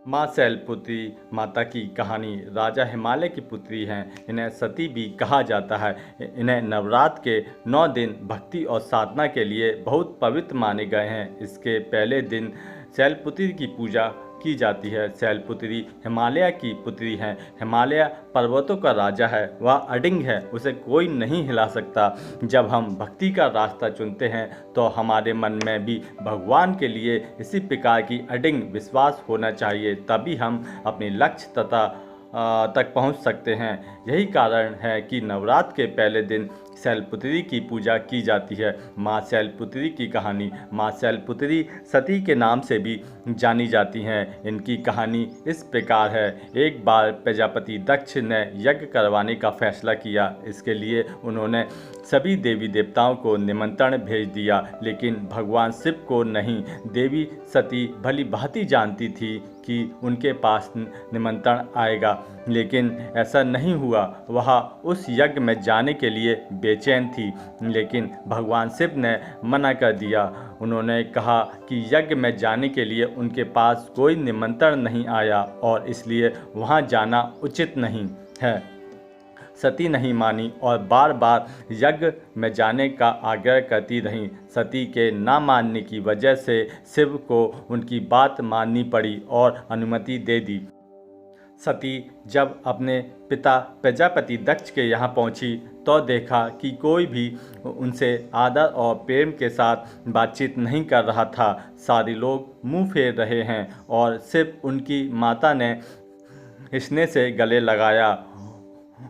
माँ शैलपुत्री माता की कहानी। राजा हिमालय की पुत्री हैं। इन्हें सती भी कहा जाता है। इन्हें नवरात्र के 9 दिन भक्ति और साधना के लिए बहुत पवित्र माने गए हैं। इसके पहले दिन शैलपुत्री की पूजा की जाती है। शैलपुत्री हिमालय की पुत्री हैं। हिमालय पर्वतों का राजा है। वह अडिंग है, उसे कोई नहीं हिला सकता। जब हम भक्ति का रास्ता चुनते हैं तो हमारे मन में भी भगवान के लिए इसी प्रकार की अडिंग विश्वास होना चाहिए, तभी हम अपने लक्ष्य तक पहुंच सकते हैं। यही कारण है कि नवरात्र के पहले दिन शैलपुत्री की पूजा की जाती है। माँ शैलपुत्री की कहानी। माँ शैलपुत्री सती के नाम से भी जानी जाती हैं। इनकी कहानी इस प्रकार है। एक बार प्रजापति दक्ष ने यज्ञ करवाने का फैसला किया। इसके लिए उन्होंने सभी देवी देवताओं को निमंत्रण भेज दिया, लेकिन भगवान शिव को नहीं। देवी सती भली भांति जानती थी कि उनके पास निमंत्रण आएगा, लेकिन ऐसा नहीं हुआ। वह उस यज्ञ में जाने के लिए बेचैन थी, लेकिन भगवान शिव ने मना कर दिया। उन्होंने कहा कि यज्ञ में जाने के लिए उनके पास कोई निमंत्रण नहीं आया और इसलिए वहां जाना उचित नहीं है। सती नहीं मानी और बार बार यज्ञ में जाने का आग्रह करती रहीं। सती के ना मानने की वजह से शिव को उनकी बात माननी पड़ी और अनुमति दे दी। सती जब अपने पिता प्रजापति दक्ष के यहाँ पहुँची तो देखा कि कोई भी उनसे आदर और प्रेम के साथ बातचीत नहीं कर रहा था। सारे लोग मुंह फेर रहे हैं और सिर्फ उनकी माता ने स्नेह से गले लगाया।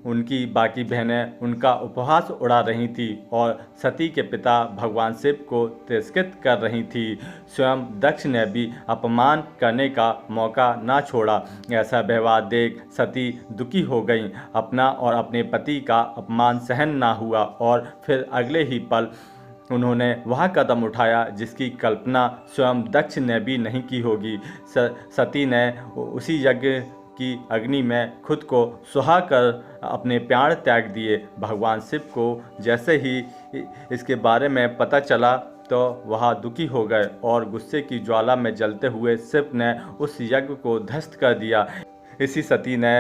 उनकी बाकी बहनें उनका उपहास उड़ा रही थीं और सती के पिता भगवान शिव को तिरस्कृत कर रही थीं। स्वयं दक्ष ने भी अपमान करने का मौका ना छोड़ा। ऐसा व्यवहार देख सती दुखी हो गईं। अपना और अपने पति का अपमान सहन ना हुआ और फिर अगले ही पल उन्होंने वह कदम उठाया जिसकी कल्पना स्वयं दक्ष ने भी नहीं की होगी। सती ने उसी यज्ञ की अग्नि में खुद को सुहा कर अपने प्राण त्याग दिए। भगवान शिव को जैसे ही इसके बारे में पता चला तो वह दुखी हो गए और गुस्से की ज्वाला में जलते हुए शिव ने उस यज्ञ को ध्वस्त कर दिया। इसी सती ने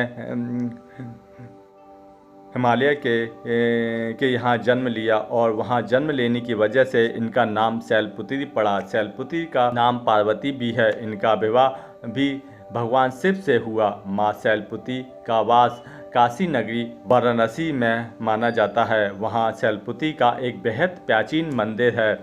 हिमालय के यहाँ जन्म लिया और वहाँ जन्म लेने की वजह से इनका नाम शैलपुत्री पड़ा। शैलपुत्री का नाम पार्वती भी है। इनका विवाह भी भगवान शिव से हुआ। माँ शैलपुत्री का वास काशी नगरी वाराणसी में माना जाता है। वहाँ शैलपुत्री का एक बेहद प्राचीन मंदिर है,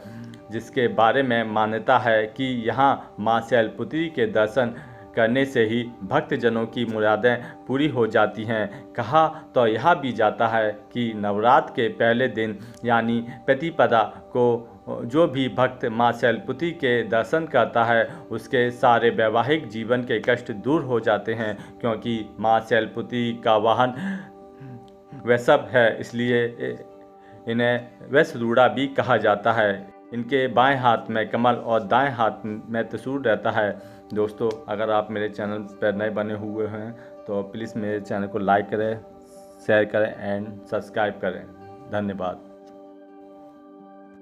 जिसके बारे में मान्यता है कि यहाँ माँ शैलपुत्री के दर्शन करने से ही भक्तजनों की मुरादें पूरी हो जाती हैं। कहा तो यह भी जाता है कि नवरात्र के पहले दिन यानी प्रतिपदा को जो भी भक्त माँ शैलपुत्री के दर्शन करता है उसके सारे वैवाहिक जीवन के कष्ट दूर हो जाते हैं, क्योंकि माँ शैलपुत्री का वाहन वृषभ है, इसलिए इन्हें वृषरूढ़ा भी कहा जाता है। इनके बाएं हाथ में कमल और दाएं हाथ में त्रिशूल रहता है। दोस्तों, अगर आप मेरे चैनल पर नए बने हुए हैं तो प्लीज़ मेरे चैनल को लाइक करें, शेयर करें एंड सब्सक्राइब करें। धन्यवाद।